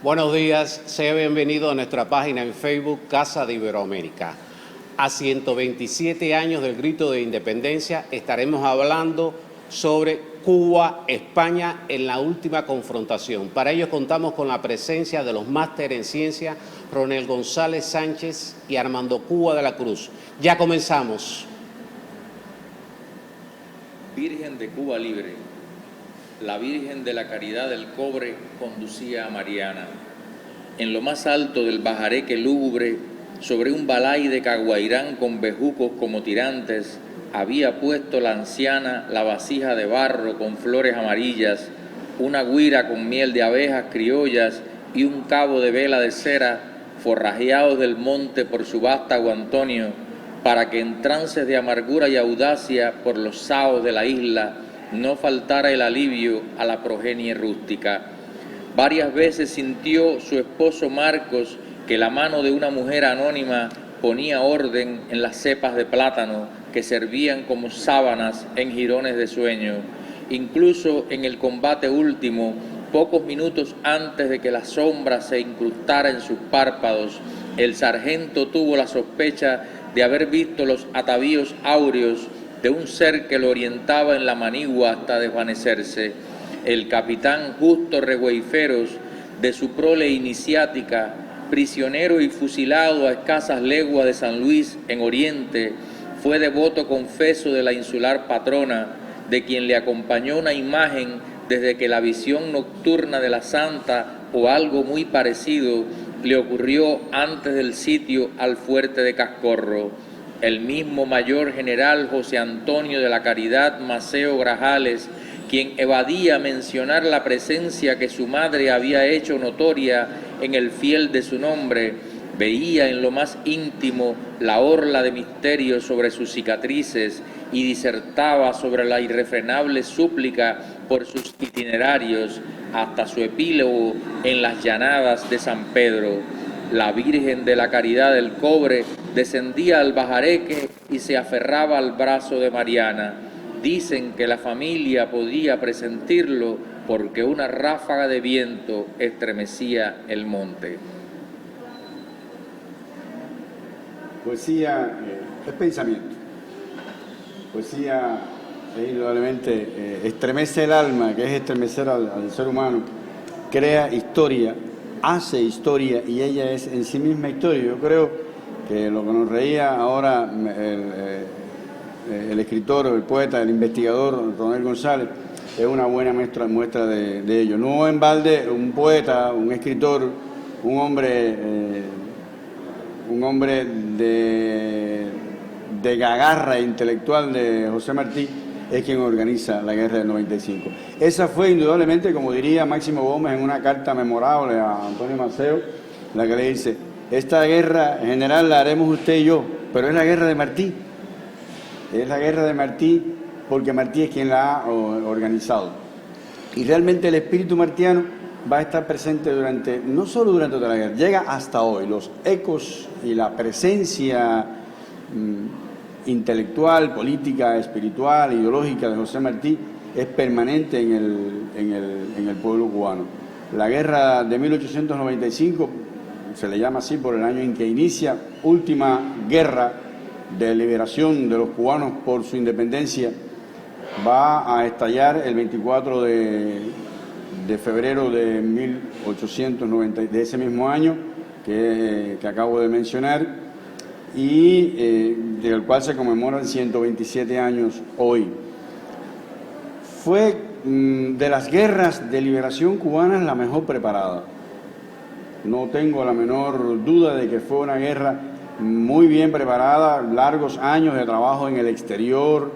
Buenos días, sea bienvenido a nuestra página en Facebook Casa de Iberoamérica. A 127 años del grito de independencia estaremos hablando sobre Cuba, España en la última confrontación. Para ello contamos con la presencia de los máster en ciencia Ronel González Sánchez y Armando Cuba de la Cruz. Ya comenzamos. Virgen de Cuba libre, la Virgen de la Caridad del Cobre conducía a Mariana. En lo más alto del bajareque lúgubre, sobre un balay de caguairán con bejucos como tirantes, había puesto la anciana la vasija de barro con flores amarillas, una güira con miel de abejas criollas y un cabo de vela de cera forrajeados del monte por su vástago Antonio, para que en trances de amargura y audacia por los saos de la isla no faltara el alivio a la progenie rústica. Varias veces sintió su esposo Marcos que la mano de una mujer anónima ponía orden en las cepas de plátano que servían como sábanas en jirones de sueño. Incluso en el combate último, pocos minutos antes de que la sombra se incrustara en sus párpados, el sargento tuvo la sospecha de haber visto los atavíos áureos de un ser que lo orientaba en la manigua hasta desvanecerse. El capitán Justo Regueiferos, de su prole iniciática, prisionero y fusilado a escasas leguas de San Luis, en Oriente, fue devoto confeso de la insular patrona, de quien le acompañó una imagen desde que la visión nocturna de la santa, o algo muy parecido, le ocurrió antes del sitio al fuerte de Cascorro. El mismo mayor general José Antonio de la Caridad Maceo Grajales, quien evadía mencionar la presencia que su madre había hecho notoria en el fiel de su nombre, veía en lo más íntimo la orla de misterio sobre sus cicatrices y disertaba sobre la irrefrenable súplica por sus itinerarios hasta su epílogo en las llanadas de San Pedro. La Virgen de la Caridad del Cobre descendía al bajareque y se aferraba al brazo de Mariana. Dicen que la familia podía presentirlo porque una ráfaga de viento estremecía el monte. Poesía es pensamiento. Poesía indudablemente estremece el alma, que es estremecer al ser humano, crea historia, hace historia y ella es en sí misma historia. Yo creo que lo que nos reía ahora el escritor, el poeta, el investigador Ronel González es una buena muestra de ello. No en balde un poeta, un escritor, un hombre de gagarra intelectual de José Martí es quien organiza la guerra del 95. Esa fue indudablemente, como diría Máximo Gómez en una carta memorable a Antonio Maceo, la que le dice: esta guerra general la haremos usted y yo, pero es la guerra de Martí. Es la guerra de Martí porque Martí es quien la ha organizado. Y realmente el espíritu martiano va a estar presente no solo durante toda la guerra, llega hasta hoy. Los ecos y la presencia intelectual, política, espiritual, ideológica de José Martí es permanente en el pueblo cubano. La guerra de 1895 se le llama así por el año en que inicia, última guerra de liberación de los cubanos por su independencia, va a estallar el 24 de febrero de 1890, de ese mismo año que acabo de mencionar, y del cual se conmemoran 127 años hoy. Fue de las guerras de liberación cubanas la mejor preparada. No tengo la menor duda de que fue una guerra muy bien preparada, largos años de trabajo en el exterior,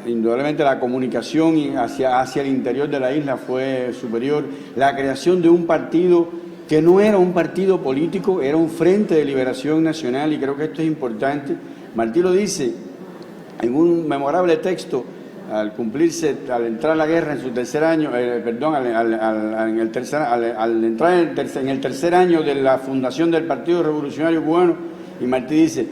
indudablemente la comunicación hacia el interior de la isla fue superior, la creación de un partido que no era un partido político, era un Frente de Liberación Nacional, y creo que esto es importante. Martí lo dice en un memorable texto al entrar a la guerra en su tercer año, al entrar en el tercer año de la fundación del Partido Revolucionario Cubano, y Martí dice: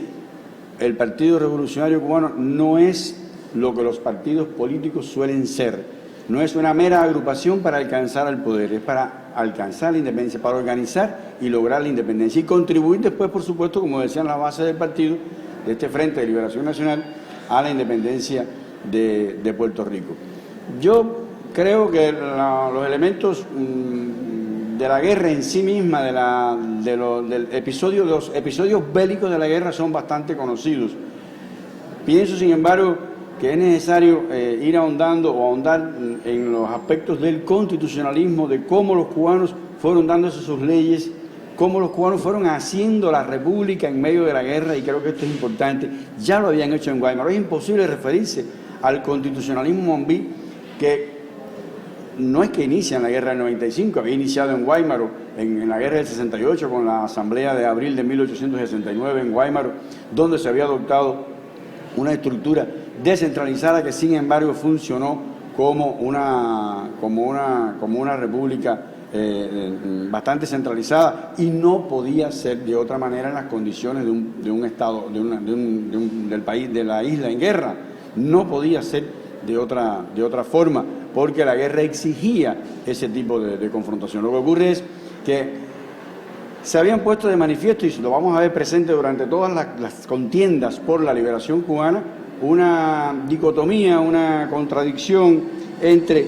el Partido Revolucionario Cubano no es lo que los partidos políticos suelen ser. no es una mera agrupación para alcanzar el poder, es para alcanzar la independencia, para organizar y lograr la independencia y contribuir después, por supuesto, como decían las bases del partido, de este Frente de Liberación Nacional, a la independencia de Puerto Rico. Yo creo que los elementos de la guerra en sí misma, de los episodios bélicos de la guerra son bastante conocidos. Pienso, sin embargo, que es necesario ir ahondar en los aspectos del constitucionalismo, de cómo los cubanos fueron dándose sus leyes, cómo los cubanos fueron haciendo la república en medio de la guerra, y creo que esto es importante. Ya lo habían hecho en Guaymaro. Es imposible referirse al constitucionalismo mombí, que no es que inicia en la guerra del 95, había iniciado en Guaymaro, en la guerra del 68, con la asamblea de abril de 1869 en Guaymaro, donde se había adoptado una estructura descentralizada que, sin embargo, funcionó como una república bastante centralizada, y no podía ser de otra manera en las condiciones de un estado, del país, de la isla en guerra. No podía ser de otra forma, porque la guerra exigía ese tipo de confrontación. Lo que ocurre es que se habían puesto de manifiesto, y lo vamos a ver presente durante todas las contiendas por la liberación cubana, una dicotomía, una contradicción entre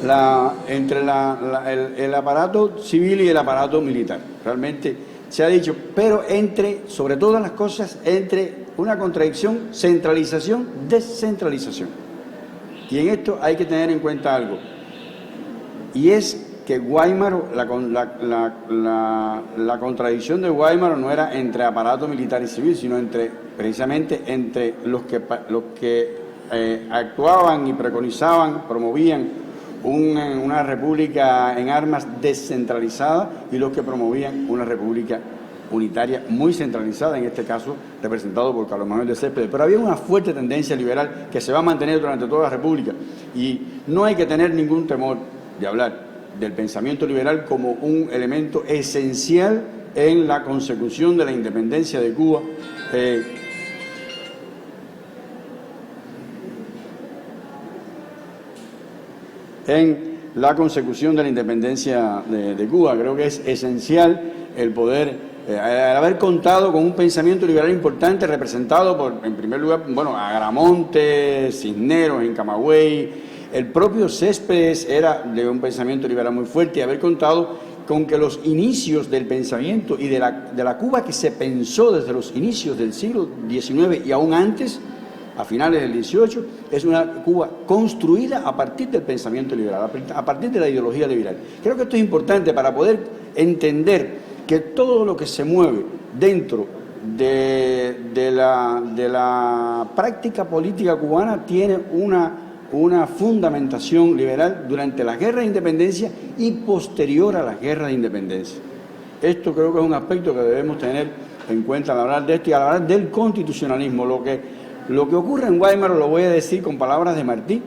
el aparato civil y el aparato militar. Realmente se ha dicho, pero sobre todas las cosas, entre una contradicción, centralización, descentralización. Y en esto hay que tener en cuenta algo, y es que Guaymaro, la contradicción de Guaymaro no era entre aparato militar y civil, sino precisamente entre los que actuaban y preconizaban, promovían una república en armas descentralizada, y los que promovían una república unitaria muy centralizada, en este caso representado por Carlos Manuel de Céspedes. Pero había una fuerte tendencia liberal que se va a mantener durante toda la república, y no hay que tener ningún temor de hablar del pensamiento liberal como un elemento esencial en la consecución de la independencia de Cuba. En la consecución de la independencia de Cuba. Creo que es esencial el poder, haber contado con un pensamiento liberal importante, representado por, en primer lugar, Agramonte, Cisneros en Camagüey. El propio Céspedes era de un pensamiento liberal muy fuerte, y haber contado con que los inicios del pensamiento y de la Cuba que se pensó desde los inicios del siglo XIX y aún antes, a finales del XVIII, es una Cuba construida a partir del pensamiento liberal, a partir de la ideología liberal. Creo que esto es importante para poder entender que todo lo que se mueve dentro de la práctica política cubana tiene una fundamentación liberal durante la guerra de independencia y posterior a la guerra de independencia. Esto creo que es un aspecto que debemos tener en cuenta al hablar de esto y al hablar del constitucionalismo. Lo que ocurre en Guaymaro lo voy a decir con palabras de Martí,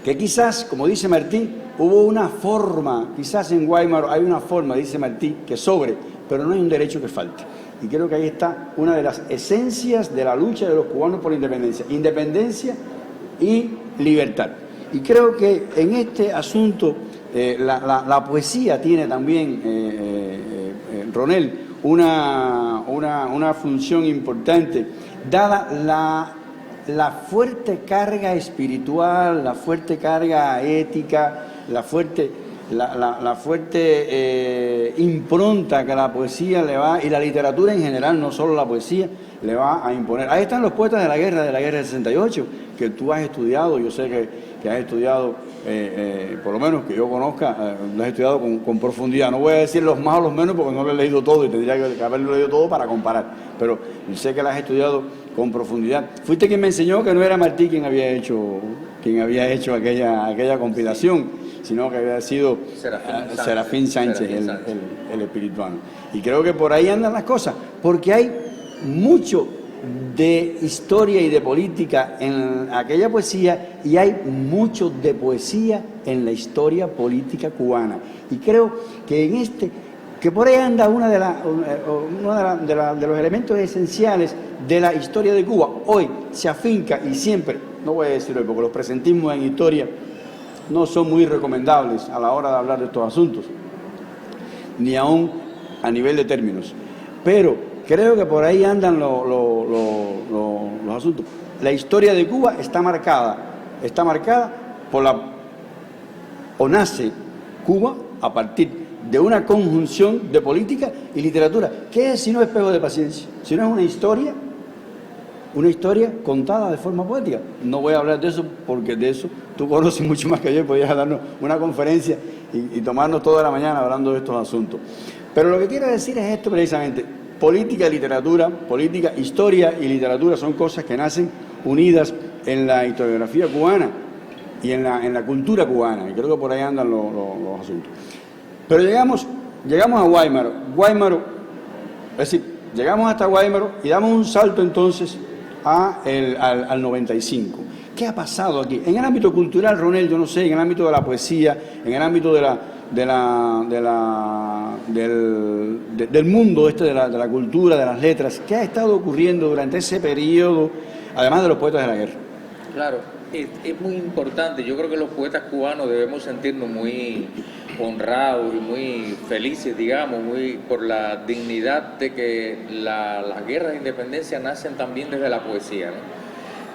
que quizás, como dice Martí, hubo una forma, quizás en Guaymaro hay una forma, dice Martí, que sobre, pero no hay un derecho que falte. Y creo que ahí está una de las esencias de la lucha de los cubanos por la independencia. Independencia y libertad. Y creo que en este asunto la poesía tiene también, Ronel, una función importante, dada la fuerte carga espiritual, la fuerte carga ética, la fuerte impronta que la poesía le va, y la literatura en general, no solo la poesía, le va a imponer. Ahí están los poetas de la guerra del 68, que tú has estudiado. Yo sé que has estudiado, por lo menos que yo conozca, lo has estudiado con profundidad. No voy a decir los más o los menos porque no lo he leído todo y tendría que haberlo leído todo para comparar, pero sé que lo has estudiado con profundidad. Fuiste quien me enseñó que no era Martí quien había hecho aquella compilación, sino que había sido Serafín Sánchez, el espirituano. Y creo que por ahí andan las cosas, porque hay mucho de historia y de política en aquella poesía, y hay mucho de poesía en la historia política cubana. Y creo que en este que por ahí anda uno de los elementos esenciales de la historia de Cuba. Hoy se afinca y siempre, no voy a decir hoy porque los presentismos en historia no son muy recomendables a la hora de hablar de estos asuntos, ni aún a nivel de términos. Pero creo que por ahí andan los asuntos. La historia de Cuba está marcada por nace Cuba a partir de una conjunción de política y literatura. ¿Qué es sino espejo de paciencia? Si no es una historia contada de forma poética. No voy a hablar de eso porque de eso tú conoces mucho más que yo y podías darnos una conferencia y tomarnos toda la mañana hablando de estos asuntos. Pero lo que quiero decir es esto precisamente. Política y literatura, política, historia y literatura son cosas que nacen unidas en la historiografía cubana y en la cultura cubana. Y creo que por ahí andan los asuntos. Pero llegamos a Guaymaro. Es decir, llegamos hasta Guaymaro y damos un salto entonces al 95. ¿Qué ha pasado aquí? En el ámbito cultural, Ronel, yo no sé, en el ámbito de la poesía, en el ámbito del mundo de la cultura, de las letras, ¿qué ha estado ocurriendo durante ese periodo, además de los poetas de la guerra? Claro, es muy importante. Yo creo que los poetas cubanos debemos sentirnos muy honrados y muy felices, digamos, por la dignidad de que las guerras de independencia nacen también desde la poesía, ¿no?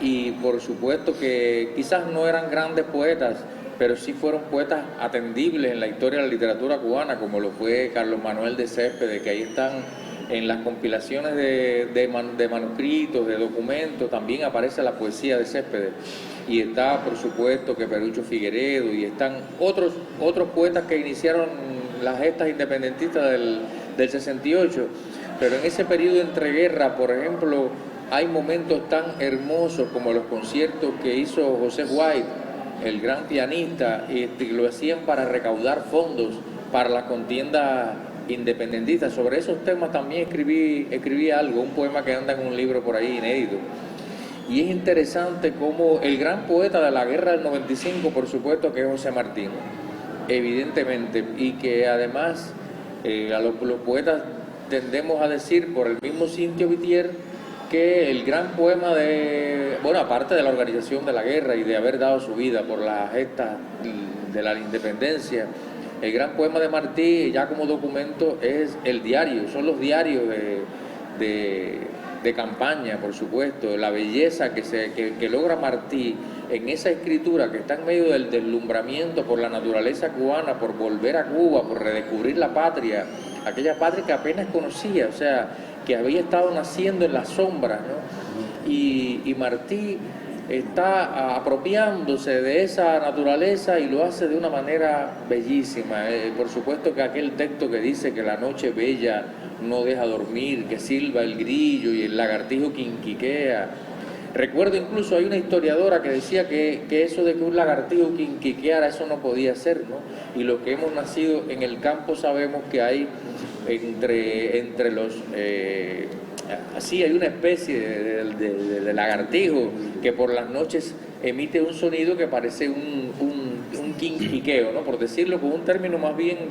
Y por supuesto que quizás no eran grandes poetas, pero sí fueron poetas atendibles en la historia de la literatura cubana, como lo fue Carlos Manuel de Céspedes, que ahí están en las compilaciones de manuscritos, de documentos, también aparece la poesía de Céspedes. Y está, por supuesto, que Perucho Figueredo, y están otros poetas que iniciaron las gestas independentistas del 68. Pero en ese periodo entre guerras, por ejemplo, hay momentos tan hermosos como los conciertos que hizo José White, el gran pianista, y lo hacían para recaudar fondos para la contienda independentista. Sobre esos temas también escribí algo, un poema que anda en un libro por ahí inédito. Y es interesante cómo el gran poeta de la guerra del 95, por supuesto, que es José Martín, evidentemente, y que además los poetas tendemos a decir por el mismo Cintio Vitier que el gran poema aparte de la organización de la guerra y de haber dado su vida por la gesta de la independencia, el gran poema de Martí, ya como documento, es el diario, son los diarios de campaña, por supuesto, la belleza que logra Martí en esa escritura que está en medio del deslumbramiento por la naturaleza cubana, por volver a Cuba, por redescubrir la patria, aquella patria que apenas conocía, o sea, que había estado naciendo en las sombras, ¿no? Y Martí está apropiándose de esa naturaleza y lo hace de una manera bellísima. Por supuesto que aquel texto que dice que la noche bella no deja dormir, que silba el grillo y el lagartijo quinquiquea. Recuerdo incluso, hay una historiadora que decía que eso de que un lagartijo quinquiqueara, eso no podía ser, ¿no? Y los que hemos nacido en el campo sabemos que hay entre los... así hay una especie de lagartijo que por las noches emite un sonido que parece un quinquiqueo, ¿no? Por decirlo con un término más bien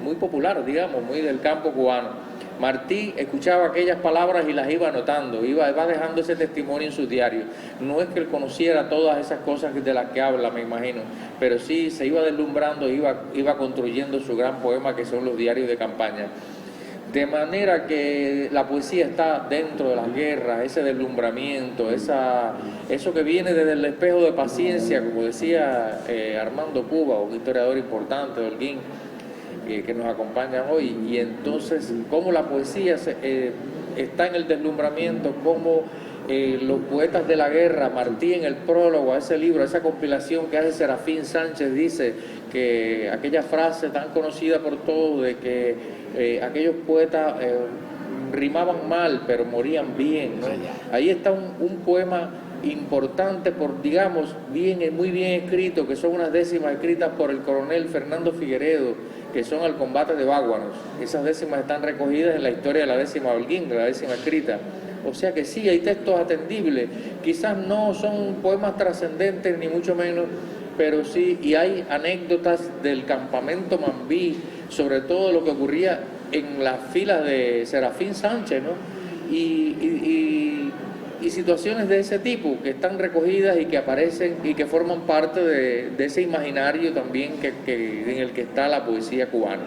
muy popular, digamos, muy del campo cubano. Martí escuchaba aquellas palabras y las iba anotando, iba dejando ese testimonio en sus diarios. No es que él conociera todas esas cosas de las que habla, me imagino, pero sí se iba deslumbrando, iba construyendo su gran poema que son los diarios de campaña. De manera que la poesía está dentro de las guerras, ese deslumbramiento, eso que viene desde el espejo de paciencia, como decía Armando Cuba, un historiador importante de Holguín, que nos acompañan hoy. Y entonces, cómo la poesía está en el deslumbramiento, cómo los poetas de la guerra, Martí en el prólogo a ese libro, a esa compilación que hace Serafín Sánchez, dice que aquella frase tan conocida por todos de que aquellos poetas rimaban mal pero morían bien, ¿no? Ahí está un poema importante digamos, muy bien escrito, que son unas décimas escritas por el coronel Fernando Figueredo, que son al combate de Báguanos. Esas décimas están recogidas en la historia de la décima Holguín, de la décima escrita. O sea que sí, hay textos atendibles, quizás no son poemas trascendentes ni mucho menos, pero sí, y hay anécdotas del campamento Mambí, sobre todo lo que ocurría en las filas de Serafín Sánchez, ¿no? Y situaciones de ese tipo que están recogidas y que aparecen y que forman parte de ese imaginario también en el que está la poesía cubana.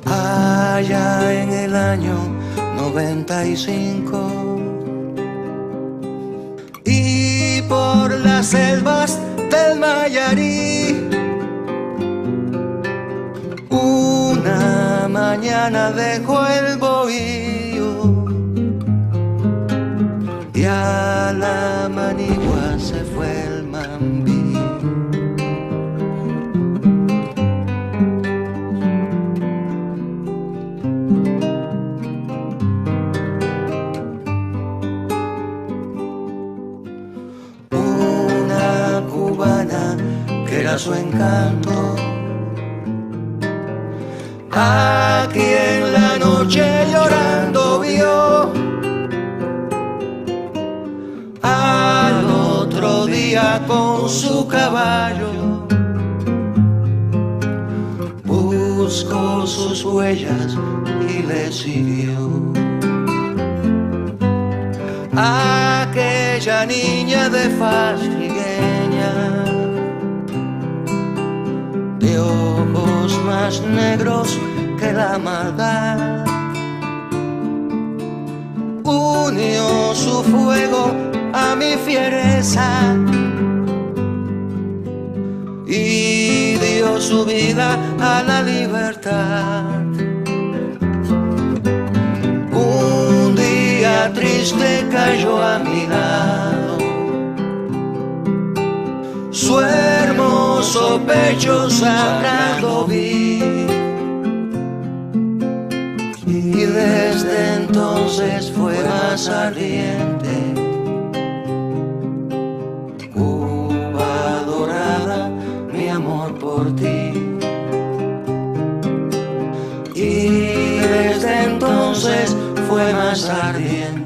Allá en el año 95 y por las selvas del Mayarí, una mañana dejó el bohío y a la Manigua se fue el Mambí. Que era su encanto, aquí en la noche llorando vio al otro día con su caballo, buscó sus huellas y le siguió. Aquella niña de faz trigueña, de ojos más negros que la maldad, unió su fuego a mi fiereza y dio su vida a la libertad. Un día triste cayó a mi lado, su hermoso pecho sagrado vi, y desde entonces fue más ardiente. Cuba dorada, mi amor por ti, y desde entonces fue más ardiente.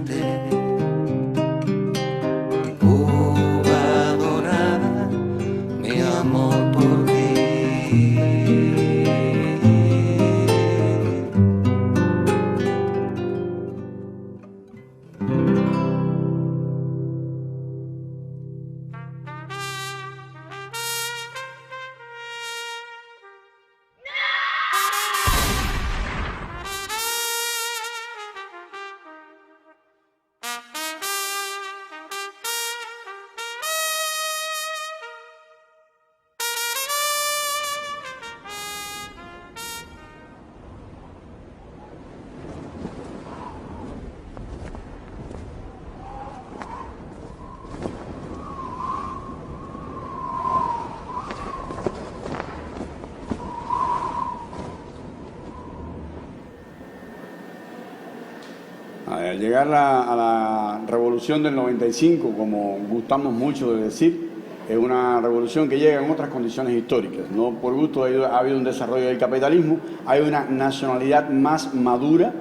Al llegar a la revolución del 95, como gustamos mucho de decir, es una revolución que llega en otras condiciones históricas. No por gusto ha habido un desarrollo del capitalismo, hay una nacionalidad más madura,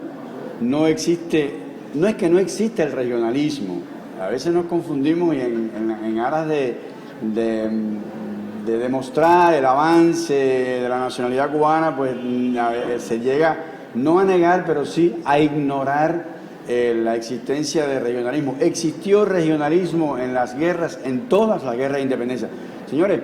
no es que no existe el regionalismo, a veces nos confundimos y en aras de demostrar el avance de la nacionalidad cubana, pues se llega no a negar, pero sí a ignorar la existencia de regionalismo. Existió regionalismo en las guerras, en todas las guerras de independencia. Señores,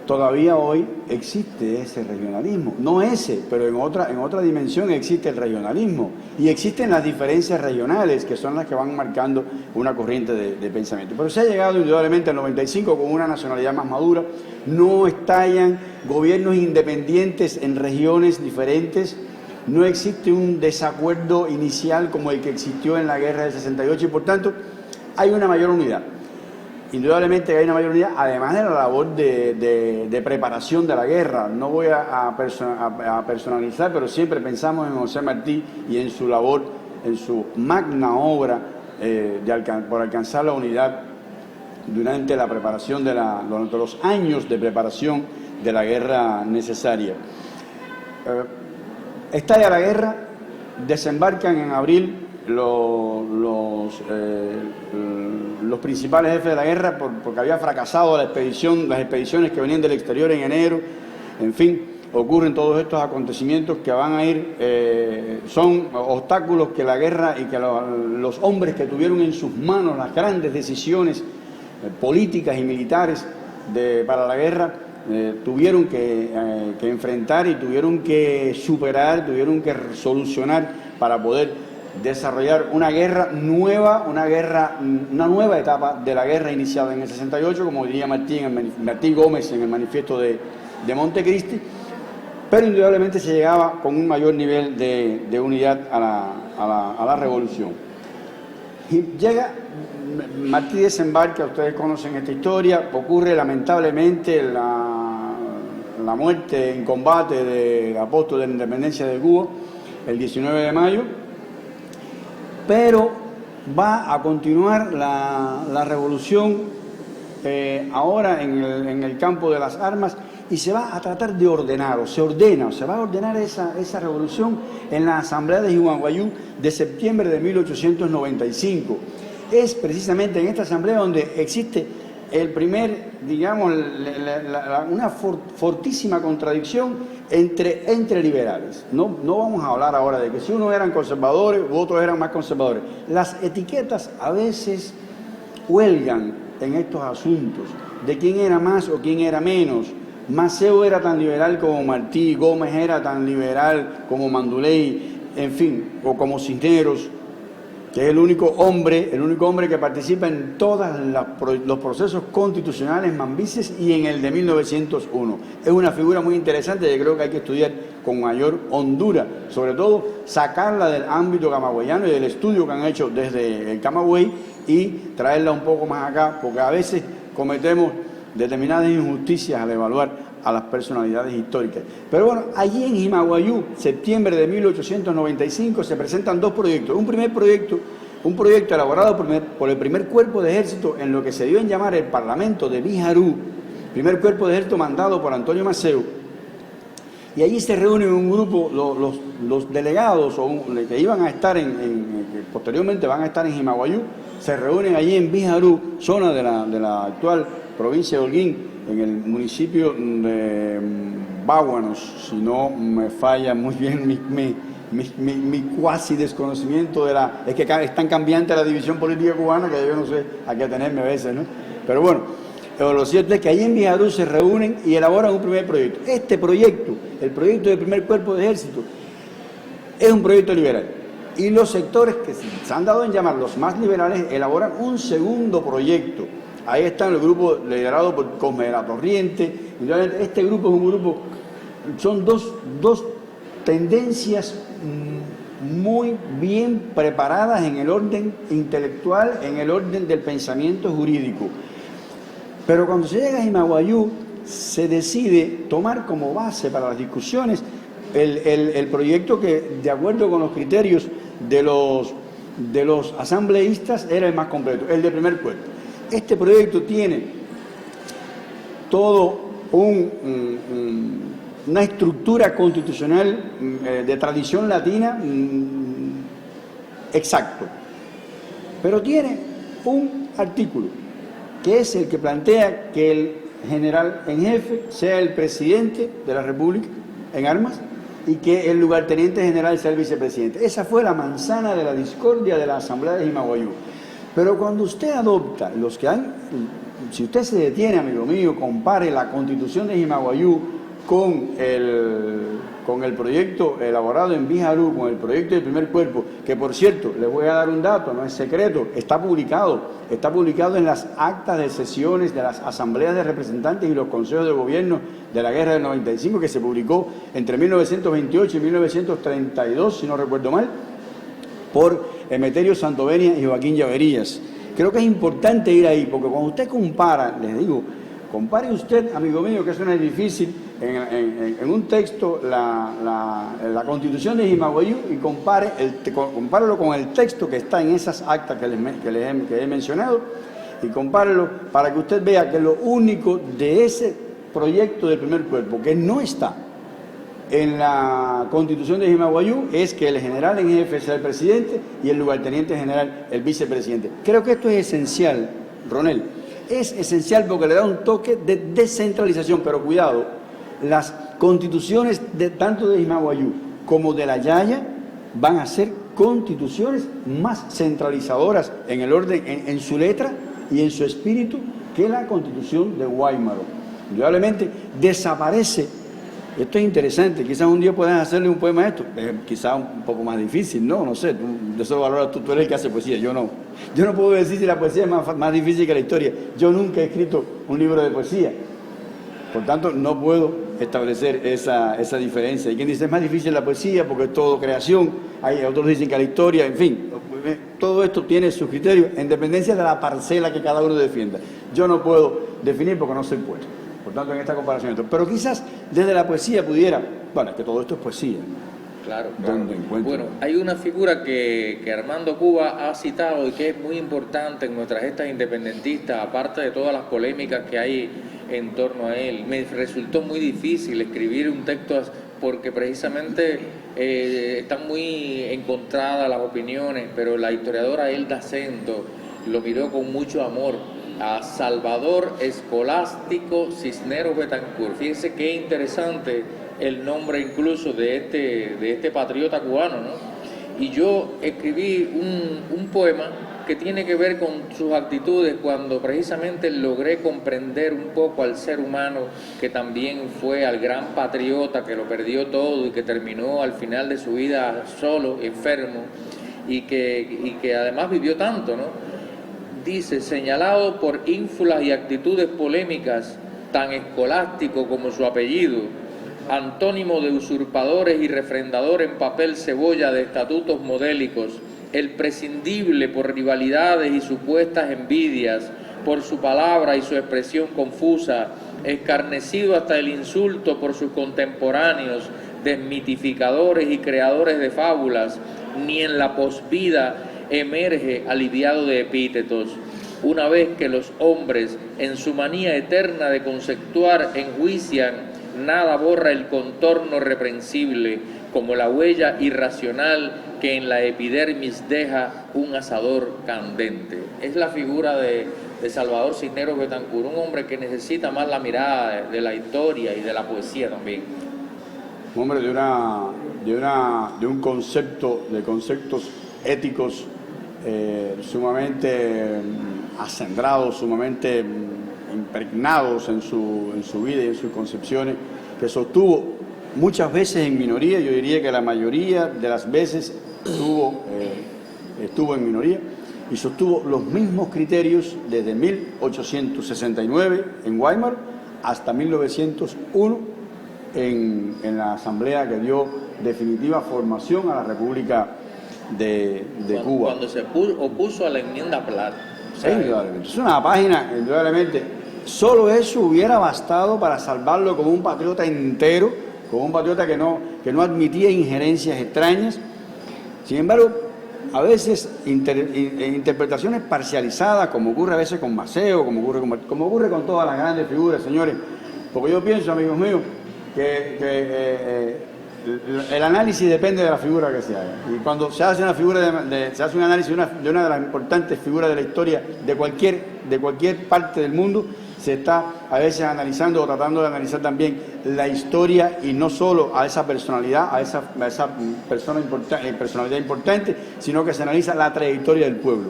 todavía hoy existe ese regionalismo, no ese, pero en otra dimensión existe el regionalismo y existen las diferencias regionales que son las que van marcando una corriente de pensamiento. Pero se ha llegado indudablemente al 95 con una nacionalidad más madura, no estallan gobiernos independientes en regiones diferentes, no existe un desacuerdo inicial como el que existió en la guerra del 68 y por tanto hay una mayor unidad. indudablemente que hay una mayor unidad, además de la labor de preparación de la guerra. No voy a personalizar, pero siempre pensamos en José Martí y en su labor, en su magna obra por alcanzar la unidad durante la preparación durante los años de preparación de la guerra necesaria. Estalla la guerra, desembarcan en abril los principales jefes de la guerra porque había fracasado las expediciones que venían del exterior en enero. En fin, ocurren todos estos acontecimientos que van a ir, son obstáculos que la guerra y que los hombres que tuvieron en sus manos las grandes decisiones políticas y militares para la guerra tuvieron que enfrentar y tuvieron que superar, tuvieron que solucionar para poder desarrollar una guerra nueva, una nueva etapa de la guerra iniciada en el 68, como diría Martí Gómez en el manifiesto de Montecristi, pero indudablemente se llegaba con un mayor nivel de unidad a la revolución. Y llega Martí, desembarca, ustedes conocen esta historia, ocurre lamentablemente la muerte en combate del apóstol de la independencia de Cuba el 19 de mayo, pero va a continuar la revolución ahora en el campo de las armas y se va a tratar de ordenar, o se va a ordenar esa revolución en la Asamblea de Humahuayú de septiembre de 1895. Es precisamente en esta asamblea donde existe el primer, digamos, una fortísima contradicción entre liberales. No vamos a hablar ahora de que si unos eran conservadores u otros eran más conservadores. Las etiquetas a veces huelgan en estos asuntos de quién era más o quién era menos. Maceo era tan liberal como Martí, Gómez era tan liberal como Manduley, en fin, o como Cisneros, que es el único hombre que participa en todos los procesos constitucionales mambises y en el de 1901. Es una figura muy interesante que creo que hay que estudiar con mayor hondura, sobre todo sacarla del ámbito camagüeyano y del estudio que han hecho desde el Camagüey y traerla un poco más acá, porque a veces cometemos determinadas injusticias al evaluar a las personalidades históricas. Pero bueno, allí en Jimaguayú, septiembre de 1895, se presentan dos proyectos. Un proyecto elaborado por el primer cuerpo de ejército en lo que se dio en llamar el Parlamento de Bijarú, primer cuerpo de ejército mandado por Antonio Maceo. Y allí se reúnen un grupo, los delegados que iban a estar posteriormente van a estar en Jimaguayú, se reúnen allí en Bijarú, zona de la actual provincia de Holguín, en el municipio de Báguanos, si no me falla muy bien mi cuasi desconocimiento es que es tan cambiante la división política cubana que yo no sé a qué atenerme a veces, ¿no? Pero bueno, lo cierto es que allí en Bijarú se reúnen y elaboran un primer proyecto. Este proyecto, el proyecto del primer cuerpo de ejército, es un proyecto liberal. Y los sectores que se han dado en llamar los más liberales elaboran un segundo proyecto. Ahí está el grupo liderado por Cosme de la Torriente. Este grupo es un grupo, son dos tendencias muy bien preparadas en el orden intelectual, en el orden del pensamiento jurídico. Pero cuando se llega a Jimaguayú, se decide tomar como base para las discusiones el proyecto que, de acuerdo con los criterios de los asambleístas, era el más completo, el de primer cuerpo. Este proyecto tiene todo una estructura constitucional de tradición latina exacto, pero tiene un artículo que es el que plantea que el general en jefe sea el presidente de la República en armas y que el lugarteniente general sea el vicepresidente. Esa fue la manzana de la discordia de la Asamblea de Jimaguayú. Pero cuando usted adopta, si usted se detiene, amigo mío, compare la Constitución de Jimaguayú con el proyecto elaborado en Bijarú, con el proyecto del primer cuerpo, que por cierto, les voy a dar un dato, no es secreto, está publicado en las actas de sesiones de las asambleas de representantes y los consejos de gobierno de la guerra del 95, que se publicó entre 1928 y 1932, si no recuerdo mal, por Emeterio Santovenia y Joaquín Llaverías, creo que es importante ir ahí, porque cuando usted compara, les digo, compare usted, amigo mío, que eso no es difícil, en un texto la Constitución de Jimaguayú y compárelo con el texto que está en esas actas que he mencionado y compárelo para que usted vea que lo único de ese proyecto del primer cuerpo que no está en la Constitución de Jimaguayú es que el general en jefe sea el presidente y el lugarteniente general el vicepresidente. Creo que esto es esencial, Ronel. Es esencial porque le da un toque de descentralización, pero cuidado, las constituciones tanto de Jimaguayú como de la Yaya van a ser constituciones más centralizadoras en el orden, en su letra y en su espíritu que la Constitución de Guáimaro. Indudablemente desaparece. Esto es interesante, quizás un día puedan hacerle un poema a esto, quizás un poco más difícil, no sé, de eso valoras tú eres el que hace poesía, yo no puedo decir si la poesía es más difícil que la historia, yo nunca he escrito un libro de poesía, por tanto no puedo establecer esa diferencia. Hay quien dice es más difícil la poesía porque es todo creación, hay otros dicen que la historia, en fin, todo esto tiene sus criterios en dependencia de la parcela que cada uno defienda. Yo no puedo definir porque no soy poeta. Por tanto, en esta comparación, pero quizás desde la poesía pudiera, bueno, es que todo esto es poesía. Claro. Bueno, hay una figura que Armando Cuba ha citado y que es muy importante en nuestras gestas independentistas, aparte de todas las polémicas que hay en torno a él. Me resultó muy difícil escribir un texto porque precisamente están muy encontradas las opiniones, pero la historiadora Elda Sento lo miró con mucho amor, a Salvador Escolástico Cisneros Betancourt. Fíjense qué interesante el nombre incluso de este patriota cubano, ¿no? Y yo escribí un poema que tiene que ver con sus actitudes cuando precisamente logré comprender un poco al ser humano que también fue al gran patriota que lo perdió todo y que terminó al final de su vida solo, enfermo y que además vivió tanto, ¿no? Dice, señalado por ínfulas y actitudes polémicas, tan escolástico como su apellido, antónimo de usurpadores y refrendador en papel cebolla de estatutos modélicos, el prescindible por rivalidades y supuestas envidias, por su palabra y su expresión confusa, escarnecido hasta el insulto por sus contemporáneos, desmitificadores y creadores de fábulas, ni en la posvida emerge aliviado de epítetos, una vez que los hombres, en su manía eterna de conceptuar, enjuician, nada borra el contorno reprensible, como la huella irracional que en la epidermis deja un asador candente. Es la figura de Salvador Cisneros Betancourt, un hombre que necesita más la mirada de la historia y de la poesía también. Un hombre de un concepto, de conceptos éticos sumamente acendrados, sumamente impregnados en su vida y en sus concepciones, que sostuvo muchas veces en minoría, yo diría que la mayoría de las veces estuvo en minoría, y sostuvo los mismos criterios desde 1869 en Weimar hasta 1901 en la asamblea que dio definitiva formación a la República de Cuba. Cuando se opuso a la enmienda Platt. Sí, indudablemente. Es una página, indudablemente. Solo eso hubiera bastado para salvarlo como un patriota entero, como un patriota que no admitía injerencias extrañas. Sin embargo, a veces interpretaciones parcializadas, como ocurre a veces con Maceo, como ocurre con todas las grandes figuras, señores. Porque yo pienso, amigos míos, que el análisis depende de la figura que se haga. Y cuando se hace se hace un análisis de una de las importantes figuras de la historia de cualquier parte del mundo, se está a veces analizando o tratando de analizar también la historia y no solo a esa personalidad, a esa personalidad importante, sino que se analiza la trayectoria del pueblo.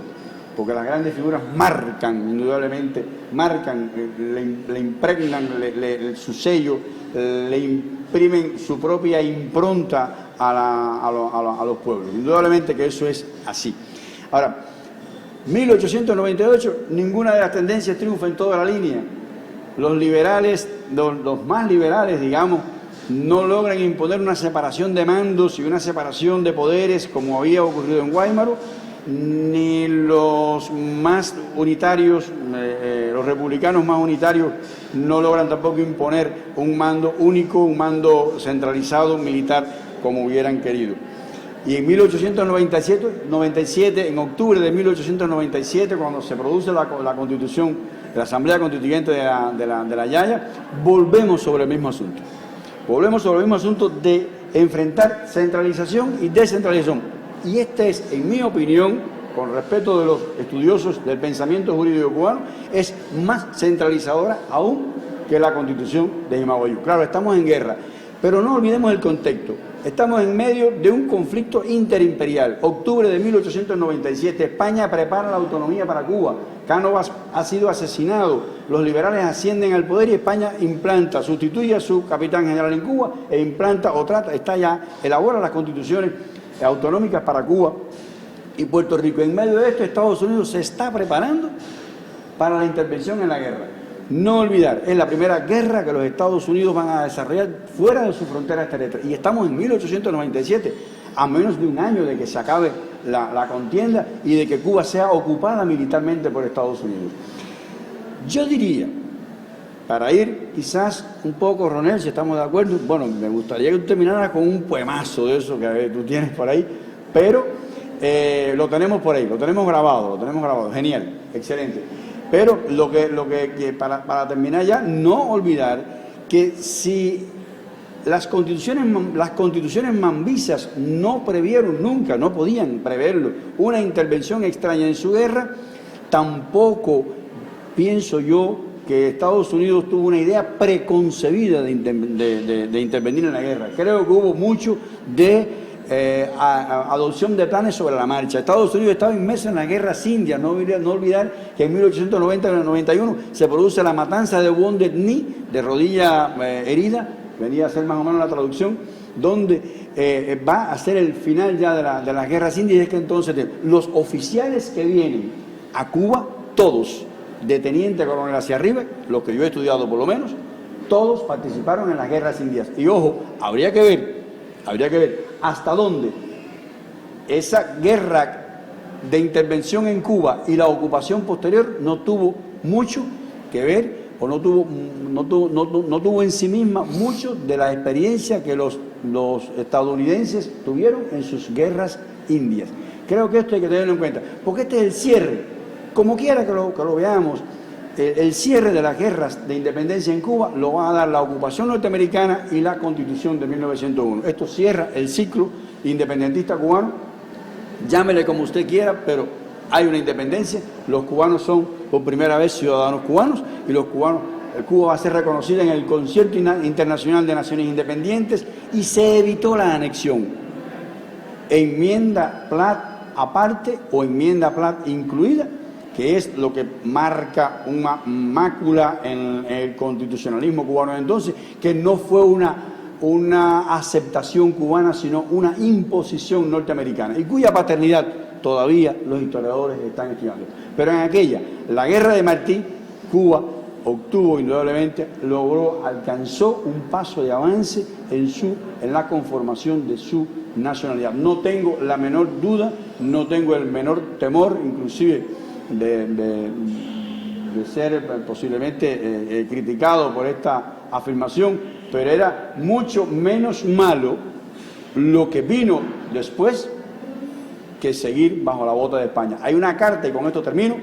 Porque las grandes figuras marcan, indudablemente, le impregnan su sello, le imprimen su propia impronta a los pueblos. Indudablemente que eso es así. Ahora, 1898, ninguna de las tendencias triunfa en toda la línea. Los liberales, los más liberales, digamos, no logran imponer una separación de mandos y una separación de poderes como había ocurrido en Weimar, ni los más unitarios, los republicanos más unitarios, no logran tampoco imponer un mando único, un mando centralizado militar como hubieran querido. Y en 1897, en octubre de 1897, cuando se produce la Constitución, la Asamblea Constituyente de la Yaya, volvemos sobre el mismo asunto. Volvemos sobre el mismo asunto de enfrentar centralización y descentralización. Y esta es, en mi opinión, con respeto de los estudiosos del pensamiento jurídico cubano, es más centralizadora aún que la Constitución de Jimaguayú. Claro, estamos en guerra, pero no olvidemos el contexto. Estamos en medio de un conflicto interimperial. Octubre de 1897, España prepara la autonomía para Cuba. Cánovas ha sido asesinado, los liberales ascienden al poder y España sustituye a su capitán general en Cuba e implanta o elabora las constituciones autonómicas para Cuba y Puerto Rico. En medio de esto, Estados Unidos se está preparando para la intervención en la guerra. No olvidar, es la primera guerra que los Estados Unidos van a desarrollar fuera de sus fronteras terrestres. Y estamos en 1897, a menos de un año de que se acabe la contienda y de que Cuba sea ocupada militarmente por Estados Unidos. Yo diría, para ir quizás un poco, Ronel, si estamos de acuerdo, bueno, me gustaría que tú terminaras con un poemazo de eso que tú tienes por ahí, pero lo tenemos por ahí, lo tenemos grabado, genial, excelente. Pero para terminar ya, no olvidar que si las constituciones mambisas no previeron nunca, no podían preverlo, una intervención extraña en su guerra, tampoco pienso yo que Estados Unidos tuvo una idea preconcebida de intervenir en la guerra. Creo que hubo mucho de adopción de planes sobre la marcha. Estados Unidos estaba inmerso en la guerra india. No olvidar que en 1890-91 se produce la matanza de Wounded Knee, de rodilla herida, venía a ser más o menos la traducción, donde va a ser el final ya de las guerras indias. Y es que entonces los oficiales que vienen a Cuba, todos, de teniente coronel hacia arriba, los que yo he estudiado por lo menos, todos participaron en las guerras indias. Y ojo, habría que ver hasta dónde esa guerra de intervención en Cuba y la ocupación posterior no tuvo mucho que ver o no tuvo en sí misma mucho de la experiencia que los estadounidenses tuvieron en sus guerras indias. Creo que esto hay que tenerlo en cuenta, porque este es el cierre, como quiera que lo veamos. El cierre de las guerras de independencia en Cuba lo va a dar la ocupación norteamericana y la Constitución de 1901. Esto cierra el ciclo independentista cubano, llámele como usted quiera, pero hay una independencia. Los cubanos son por primera vez ciudadanos cubanos y Cuba va a ser reconocida en el Concierto Internacional de Naciones Independientes y se evitó la anexión. Enmienda Platt aparte o enmienda Platt incluida, que es lo que marca una mácula en el constitucionalismo cubano de entonces, que no fue una aceptación cubana, sino una imposición norteamericana, y cuya paternidad todavía los historiadores están estudiando. Pero en aquella, la guerra de Martí, Cuba obtuvo indudablemente, alcanzó un paso de avance en la conformación de su nacionalidad. No tengo la menor duda, no tengo el menor temor, inclusive de ser posiblemente criticado por esta afirmación, pero era mucho menos malo lo que vino después que seguir bajo la bota de España. Hay una carta, y con esto termino,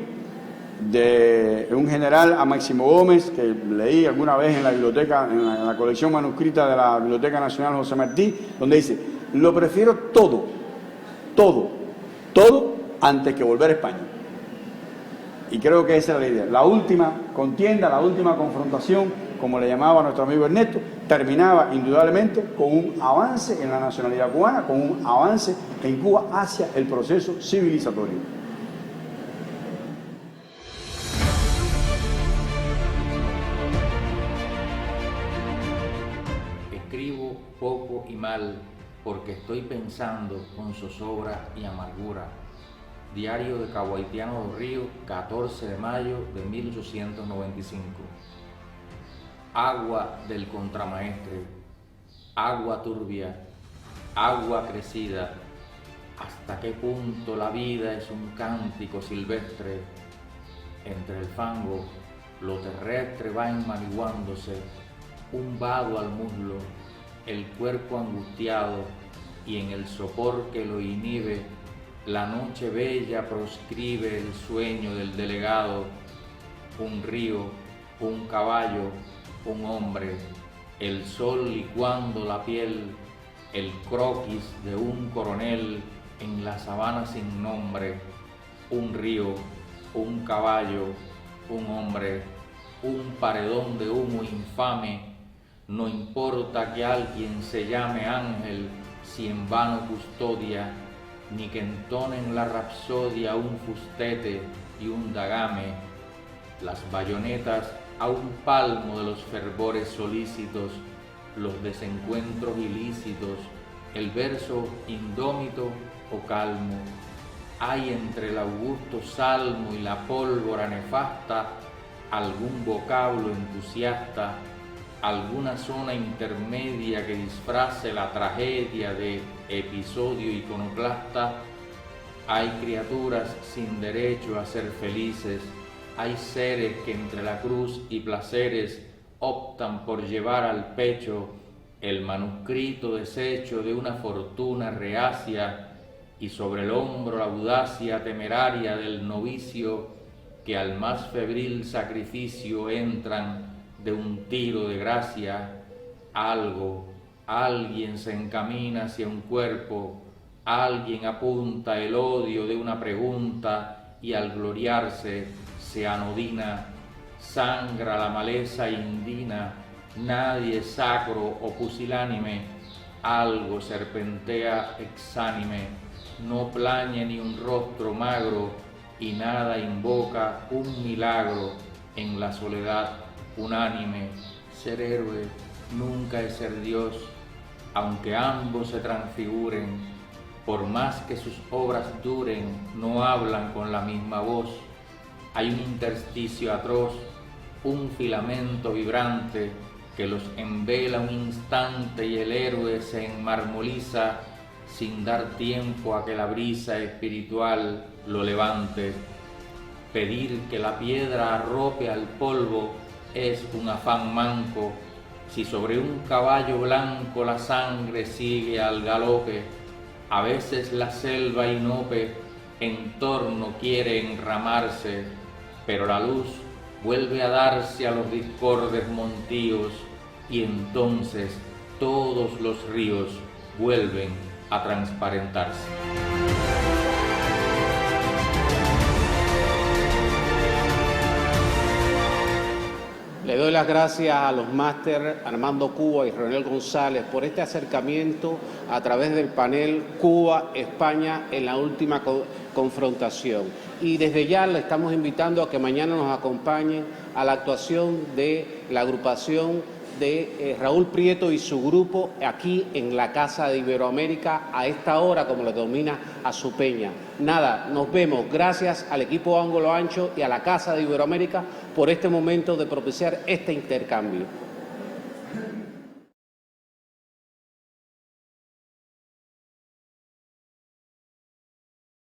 de un general a Máximo Gómez, que leí alguna vez en la biblioteca, en la colección manuscrita de la Biblioteca Nacional José Martí, donde dice: lo prefiero todo, antes que volver a España. Y creo que esa es la idea. La última contienda, la última confrontación, como le llamaba nuestro amigo Ernesto, terminaba indudablemente con un avance en la nacionalidad cubana, con un avance en Cuba hacia el proceso civilizatorio. Escribo poco y mal porque estoy pensando con zozobra y amargura. Diario de Cabo Haitiano del Río, 14 de mayo de 1895. Agua del contramaestre, agua turbia, agua crecida, hasta qué punto la vida es un cántico silvestre. Entre el fango, lo terrestre va enmariguándose, un vado al muslo, el cuerpo angustiado, y en el sopor que lo inhibe, la noche bella proscribe el sueño del delegado. Un río, un caballo, un hombre, el sol licuando la piel, el croquis de un coronel en la sabana sin nombre. Un río, un caballo, un hombre, un paredón de humo infame. No importa que alguien se llame ángel si en vano custodia, ni que entonen la rapsodia un fustete y un dagame. Las bayonetas a un palmo de los fervores solícitos, los desencuentros ilícitos, el verso indómito o calmo. Hay entre el augusto salmo y la pólvora nefasta algún vocablo entusiasta, alguna zona intermedia que disfrace la tragedia de episodio iconoclasta. Hay criaturas sin derecho a ser felices, hay seres que entre la cruz y placeres optan por llevar al pecho el manuscrito deshecho de una fortuna reacia, y sobre el hombro la audacia temeraria del novicio, que al más febril sacrificio entran de un tiro de gracia. Alguien se encamina hacia un cuerpo, alguien apunta el odio de una pregunta, y al gloriarse se anodina, sangra la maleza indina. Nadie es sacro o pusilánime, algo serpentea exánime. No plañe ni un rostro magro, y nada invoca un milagro en la soledad unánime. Ser héroe nunca es ser Dios, aunque ambos se transfiguren. Por más que sus obras duren, no hablan con la misma voz. Hay un intersticio atroz, un filamento vibrante que los envela un instante, y el héroe se enmarmoliza sin dar tiempo a que la brisa espiritual lo levante. Pedir que la piedra arrope al polvo es un afán manco, si sobre un caballo blanco la sangre sigue al galope. A veces la selva inope en torno quiere enramarse, pero la luz vuelve a darse a los discordes montíos, y entonces todos los ríos vuelven a transparentarse. Le doy las gracias a los máster Armando Cuba y Ronel González por este acercamiento a través del panel Cuba-España en la última confrontación. Y desde ya le estamos invitando a que mañana nos acompañen a la actuación de la agrupación de Raúl Prieto y su grupo aquí en la Casa de Iberoamérica a esta hora, como le domina a su peña. Nada, nos vemos. Gracias al equipo Ángulo Ancho y a la Casa de Iberoamérica por este momento de propiciar este intercambio.